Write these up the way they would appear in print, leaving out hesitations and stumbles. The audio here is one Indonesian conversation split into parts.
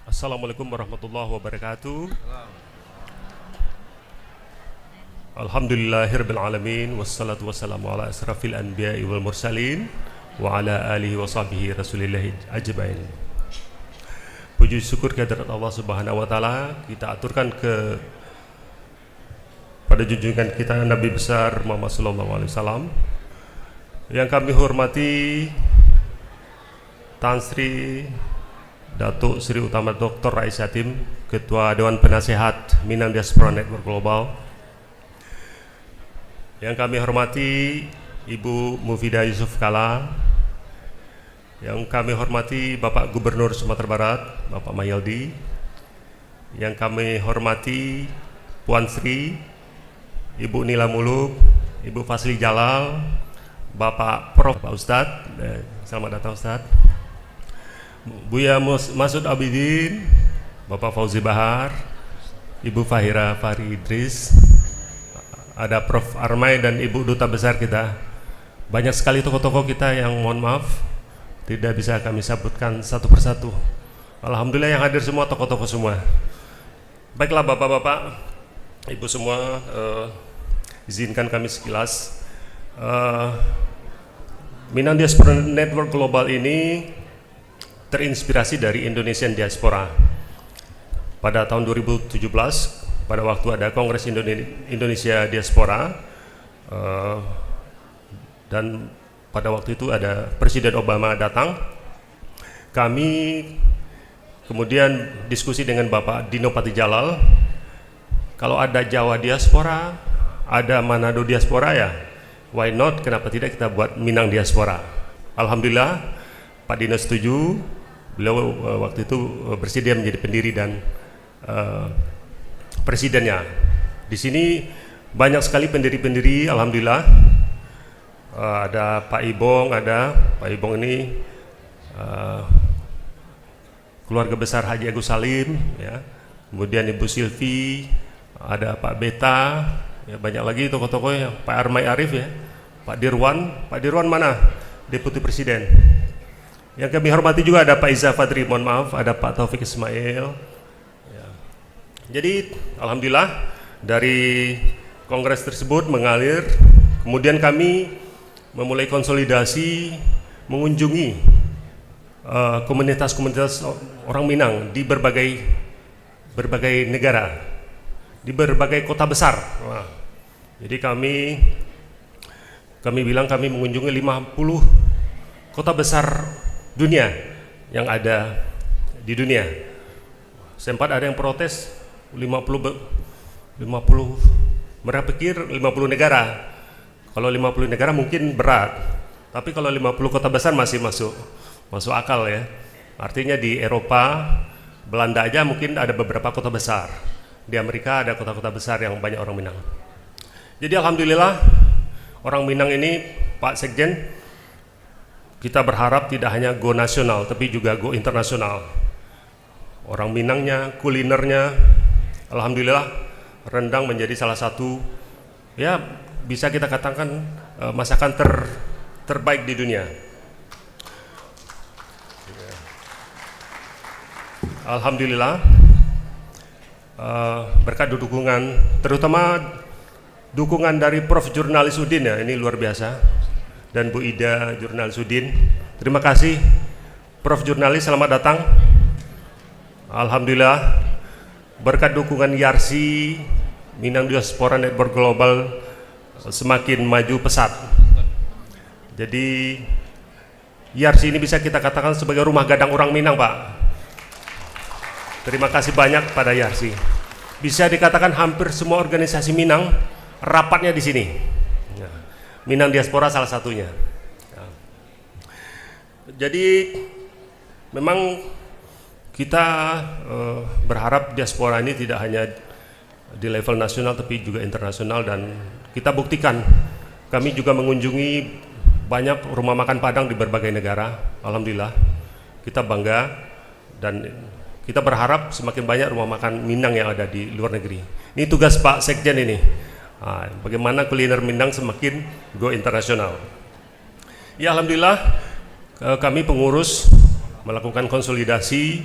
Assalamualaikum warahmatullahi wabarakatuh. Alhamdulillahirabbil alamin wassalatu wassalamu ala asrafil anbiya'i wal mursalin wa ala alihi wa sahbihi rasulillahi ajmain. Puji syukur kehadirat Allah Subhanahu wa taala kita aturkan ke pada junjungan kita Nabi besar Muhammad sallallahu alaihi wasallam. Yang kami hormati Tan Sri Datuk Sri Utama Dr. Rais Yatim, Ketua Dewan Penasehat Minang Diaspora Network Global. Yang kami hormati Ibu Mufidah Yusuf Kala. Yang kami hormati Bapak Gubernur Sumatera Barat, Bapak Mahyildi. Yang kami hormati Puan Sri, Ibu Nila Muluk, Ibu Fasli Jalal, Bapak Prof. Pak Ustadz, selamat datang Ustadz. Buya Masud Abidin, Bapak Fauzi Bahar, Ibu Fahira Fahri Idris, ada Prof. Armai dan Ibu Duta Besar kita. Banyak sekali tokoh-tokoh kita yang mohon maaf tidak bisa kami sebutkan satu persatu. Alhamdulillah yang hadir semua tokoh-tokoh semua. Baiklah Bapak-Bapak, Ibu semua, izinkan kami sekilas. Minang Diaspora Network Global ini terinspirasi dari Indonesian Diaspora. Pada tahun 2017, pada waktu ada Kongres Indonesia Diaspora, dan pada waktu itu ada Presiden Obama datang, kami kemudian diskusi dengan Bapak Dino Patijalal, kalau ada Jawa Diaspora, ada Manado Diaspora ya, why not, kenapa tidak kita buat Minang Diaspora. Alhamdulillah Pak Dino setuju. Beliau waktu itu bersedia menjadi pendiri dan presidennya. Di sini banyak sekali pendiri-pendiri, alhamdulillah. Ada Pak Ibong, Pak Ibong ini keluarga besar Haji Agus Salim, ya. Kemudian Ibu Silvi, ada Pak Beta, ya, banyak lagi tokoh-tokoh yang Pak Armai Arif ya, Pak Dirwan mana? Deputi Presiden. Yang kami hormati juga ada Pak Iza Fadri, mohon maaf, ada Pak Taufik Ismail. Ya. Jadi alhamdulillah dari kongres tersebut mengalir, kemudian kami memulai konsolidasi, mengunjungi komunitas-komunitas orang Minang di berbagai negara, di berbagai kota besar. Nah, jadi kami bilang kami mengunjungi 50 kota besar dunia yang ada di dunia. Sempat ada yang protes 50 mereka pikir 50 negara. Kalau 50 negara mungkin berat, tapi kalau 50 kota besar masih masuk akal ya. Artinya di Eropa, Belanda aja mungkin ada beberapa kota besar. Di Amerika ada kota-kota besar yang banyak orang Minang. Jadi alhamdulillah orang Minang ini, Pak Sekjen, kita berharap tidak hanya go nasional, tapi juga go internasional. Orang Minangnya, kulinernya, alhamdulillah rendang menjadi salah satu, ya bisa kita katakan masakan terbaik di dunia. Alhamdulillah berkat dukungan, terutama dukungan dari Prof. Jurnalis Udin ya, ini luar biasa. Dan Bu Ida Jurnalis Udin, terima kasih Prof. Jurnalis, selamat datang. Alhamdulillah berkat dukungan YARSI, Minang Diaspora Network Global semakin maju pesat. Jadi YARSI ini bisa kita katakan sebagai rumah gadang orang Minang, Pak. Terima kasih banyak pada YARSI. Bisa dikatakan hampir semua organisasi Minang rapatnya di sini. Minang Diaspora salah satunya. Jadi memang kita berharap diaspora ini tidak hanya di level nasional tapi juga internasional, dan kita buktikan. Kami juga mengunjungi banyak rumah makan Padang di berbagai negara. Alhamdulillah kita bangga dan kita berharap semakin banyak rumah makan Minang yang ada di luar negeri. Ini tugas Pak Sekjen ini. Bagaimana kuliner Minang semakin go internasional. Ya alhamdulillah kami pengurus melakukan konsolidasi,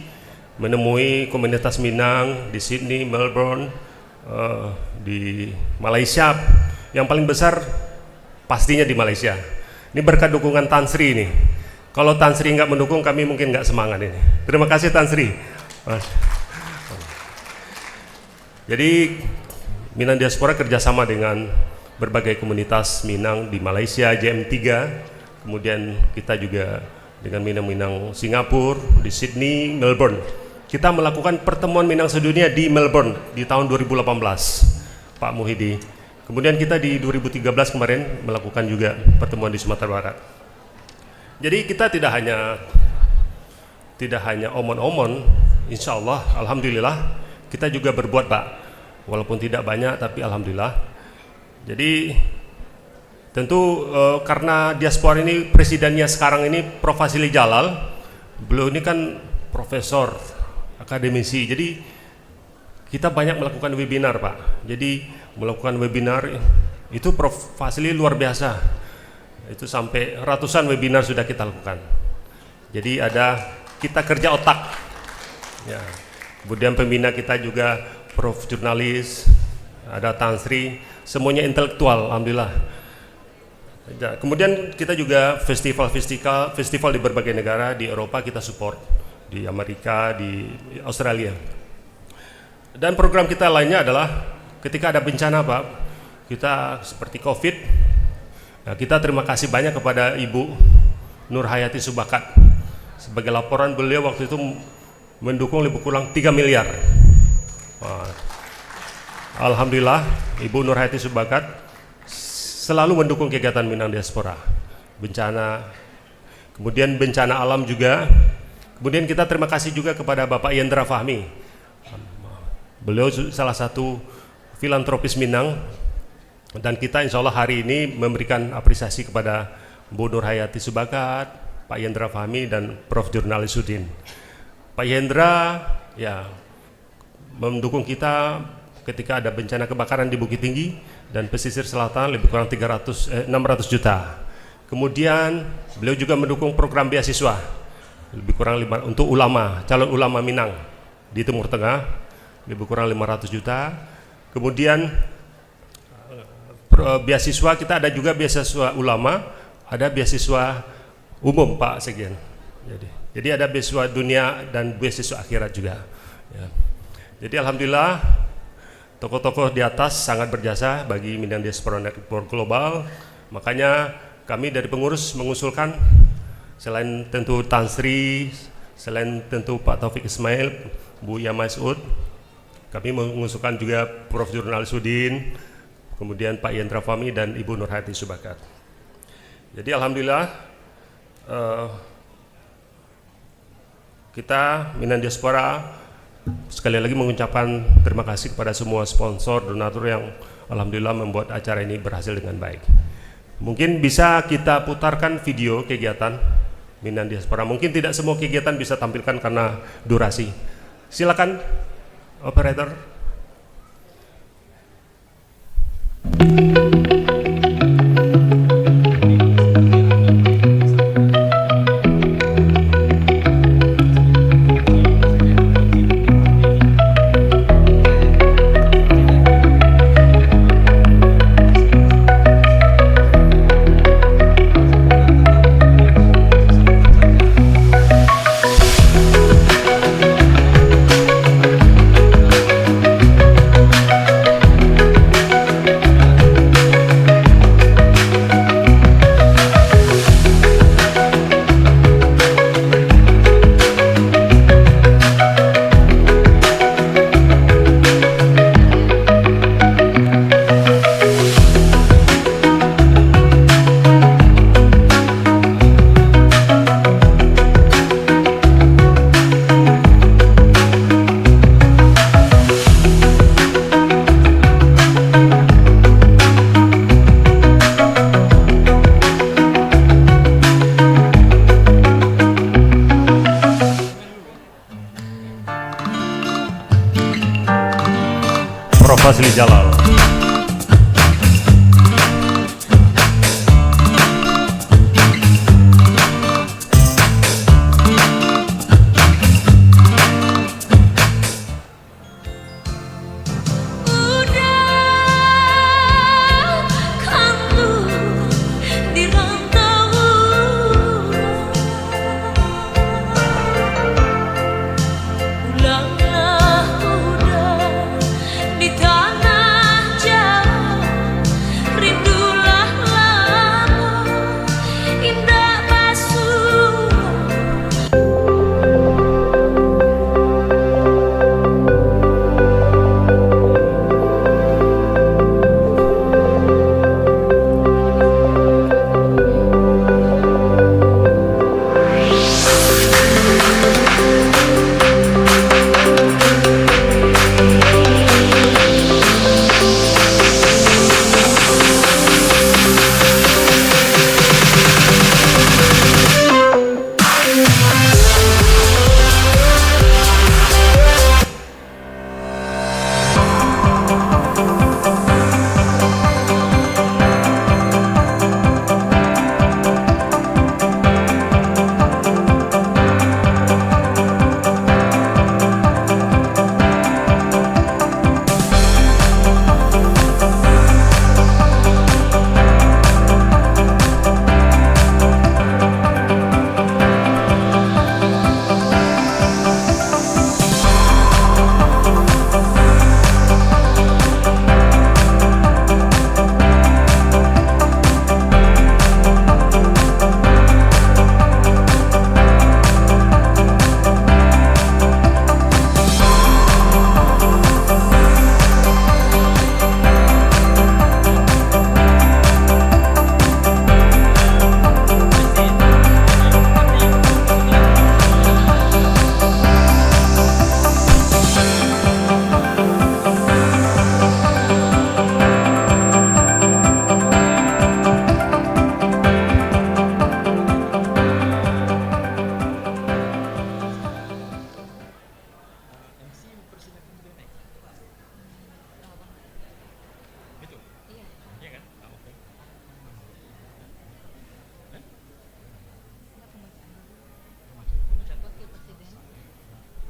menemui komunitas Minang di Sydney, Melbourne, di Malaysia. Yang paling besar pastinya di Malaysia. Ini berkat dukungan Tan Sri ini. Kalau Tan Sri nggak mendukung, kami mungkin nggak semangat ini. Terima kasih Tan Sri. Jadi Minang Diaspora kerjasama dengan berbagai komunitas Minang di Malaysia, JM3, kemudian kita juga dengan Minang-Minang Singapura, di Sydney, Melbourne. Kita melakukan pertemuan Minang sedunia di Melbourne di tahun 2018, Pak Muhidi. Kemudian kita di 2013 kemarin melakukan juga pertemuan di Sumatera Barat. Jadi kita tidak hanya omon-omon, insya Allah, alhamdulillah, kita juga berbuat, Pak. Walaupun tidak banyak, tapi alhamdulillah. Jadi tentu karena diaspora ini presidennya sekarang ini Prof. Fazli Jalal, beliau ini kan profesor, akademisi. Jadi kita banyak melakukan webinar, Pak. Jadi melakukan webinar itu Prof. Fazli luar biasa. Itu sampai ratusan webinar sudah kita lakukan. Jadi kita kerja otak. Ya. Kemudian pembina kita juga Prof. Jurnalis, ada Tan Sri, semuanya intelektual, alhamdulillah. Kemudian kita juga festival di berbagai negara, di Eropa kita support, di Amerika, di Australia. Dan program kita lainnya adalah ketika ada bencana, Pak, kita seperti COVID, nah, kita terima kasih banyak kepada Ibu Nur Hayati Subakat. Sebagai laporan beliau waktu itu mendukung lebih kurang 3 miliar. Alhamdulillah, Ibu Nur Hayati Subakat selalu mendukung kegiatan Minang Diaspora. Bencana, kemudian bencana alam juga. Kemudian kita terima kasih juga kepada Bapak Yendra Fahmi. Beliau salah satu filantropis Minang, dan kita insya Allah hari ini memberikan apresiasi kepada Bu Nur Hayati Subakat, Pak Yendra Fahmi, dan Prof. Jurnalis Sudin. Pak Yendra ya mendukung kita ketika ada bencana kebakaran di Bukit Tinggi dan pesisir selatan lebih kurang 600 juta. Kemudian beliau juga mendukung program beasiswa lebih kurang untuk calon ulama Minang di Timur Tengah lebih kurang 500 juta. Kemudian beasiswa kita ada juga beasiswa ulama, ada beasiswa umum, Pak Sekjen. Jadi ada beasiswa dunia dan beasiswa akhirat juga. Ya. Jadi alhamdulillah tokoh-tokoh di atas sangat berjasa bagi Minang Diaspora Network Global. Makanya kami dari pengurus mengusulkan selain tentu Tan Sri, selain tentu Pak Taufik Ismail, Bu Ia Masud, kami mengusulkan juga Prof. Jurnalis Sudin, kemudian Pak Yendra Fahmi dan Ibu Nur Hayati Subakat. Jadi alhamdulillah kita Minang Diaspora sekali lagi mengucapkan terima kasih kepada semua sponsor, donatur yang alhamdulillah membuat acara ini berhasil dengan baik. Mungkin bisa kita putarkan video kegiatan Minang Diaspora. Mungkin tidak semua kegiatan bisa tampilkan karena durasi. Silakan operator. Prof. Fazli Jalal.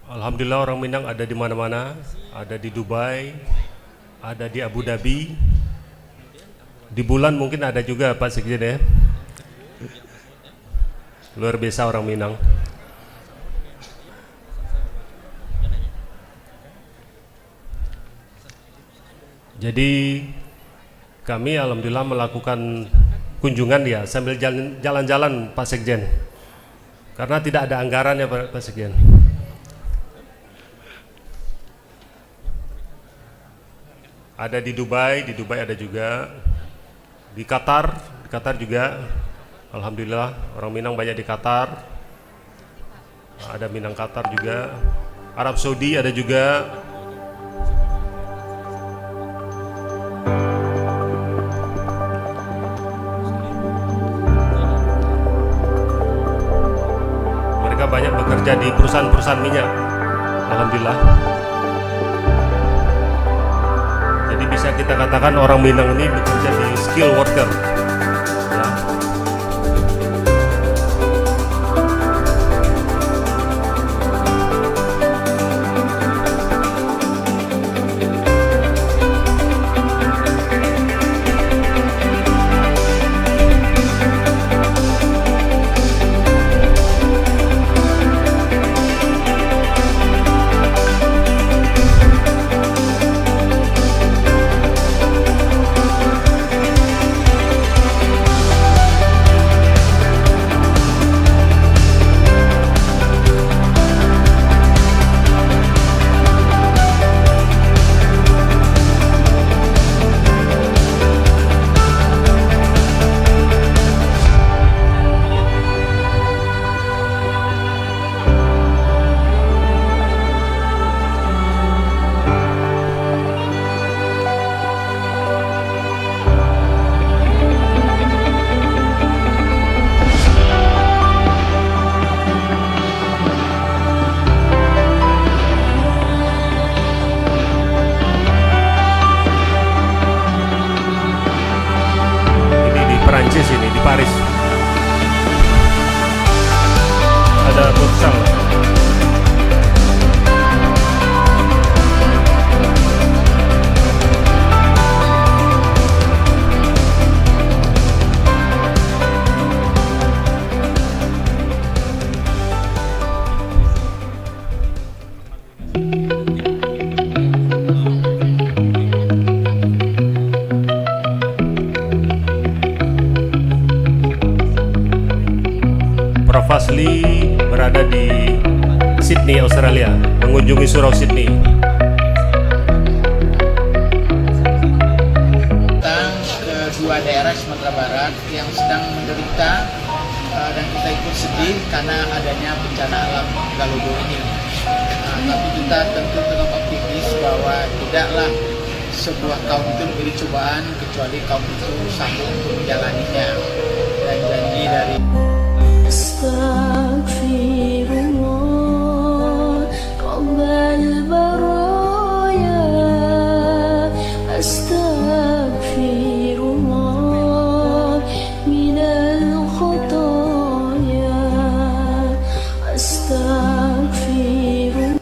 Alhamdulillah orang Minang ada di mana-mana, ada di Dubai, ada di Abu Dhabi, di bulan mungkin ada juga Pak Sekjen ya. Luar biasa orang Minang. Jadi kami alhamdulillah melakukan kunjungan ya sambil jalan-jalan Pak Sekjen. Karena tidak ada anggaran ya Pak Sekjen. Ada di Dubai ada juga, di Qatar juga, alhamdulillah orang Minang banyak di Qatar, ada Minang Qatar juga, Arab Saudi ada juga, mereka banyak bekerja di perusahaan-perusahaan minyak, alhamdulillah. Bisa kita katakan orang Minang ini bekerja di skill worker ya. Prancis ini di Paris ada futsal. Prof. Fazli berada di Sydney, Australia, mengunjungi Surau Sydney. Tentang kedua daerah Sumatera Barat yang sedang menderita dan kita ikut sedih karena adanya bencana alam Galugo ini. Tapi kita tentu tetap optimis bahwa tidaklah sebuah kaum itu menjadi cobaan kecuali kaum itu sanggup untuk menjalaninya. Dan janji dari Astaghfirullah Rabbal baraya Astaghfirullah minal khotaya Astaghfirullah.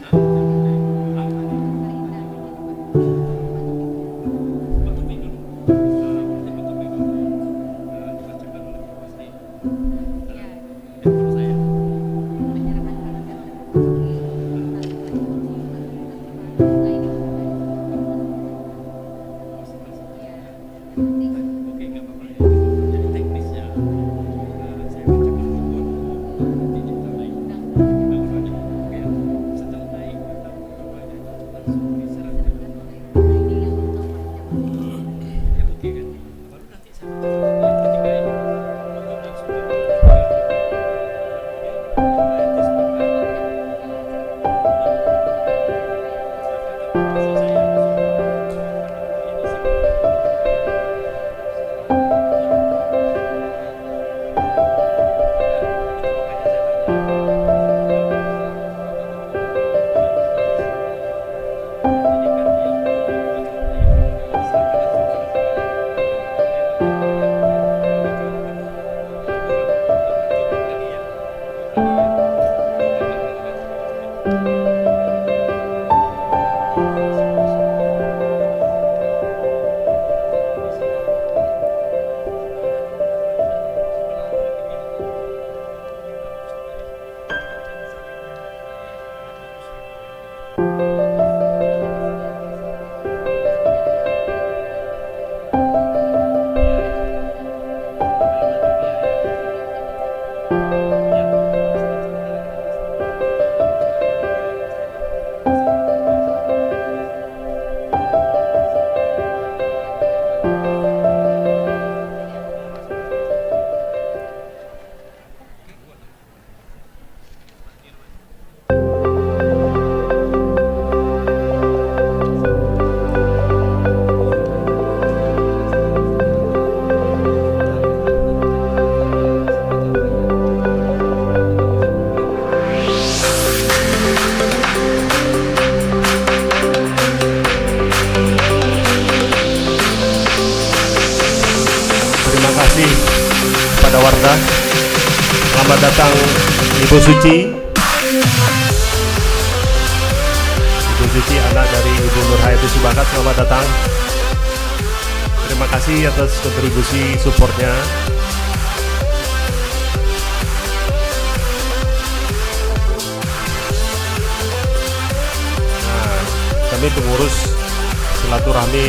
Selamat datang Ibu Suci. Ibu Suci, anak dari Ibu Nurhayati Subakat, selamat datang. Terima kasih atas kontribusi supportnya. Nah, kami pengurus silaturahmi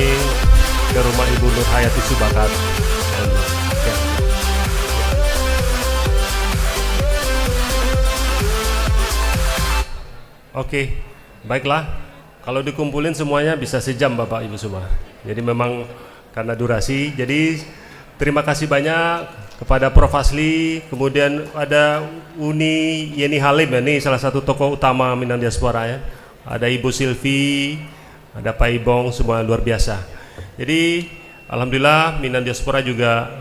ke rumah Ibu Nurhayati Subakat. Ya. Oke, baiklah. Kalau dikumpulin semuanya bisa sejam Bapak Ibu semua. Jadi memang karena durasi, jadi terima kasih banyak kepada Prof. Asli, kemudian ada Uni Yeni Halim, ya, ini salah satu tokoh utama Minang Diaspora ya. Ada Ibu Silvi, ada Pak Ibong, semua luar biasa. Jadi alhamdulillah Minang Diaspora juga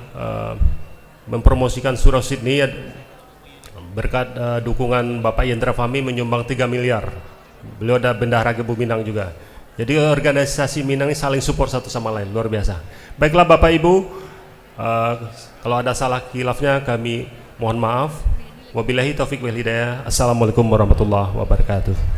mempromosikan Surau Sydney berkat dukungan Bapak Yendra Fahmi menyumbang 3 miliar. Beliau ada bendahara Gebu Minang juga. Jadi organisasi Minang ini saling support satu sama lain, luar biasa. Baiklah Bapak Ibu, kalau ada salah khilafnya kami mohon maaf. Wabillahi taufiq wal hidayah. Assalamualaikum warahmatullahi wabarakatuh.